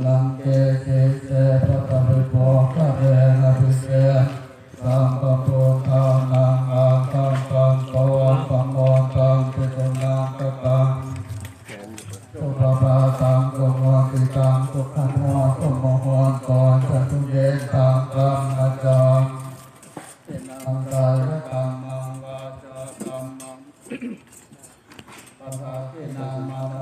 ลังเกเกเจพระตะวิโภคเรนะพิเศษสัมปโพธานังอาคัมปังปวังปโมตังปิตุนังกตังสุภาพาตังกุมวติตังสุขันโมสุโมโหนก่อนจะทุเยตังกัมนาจังเป็นอังกายกัมมังวาจากัมมังปะทาทินามานา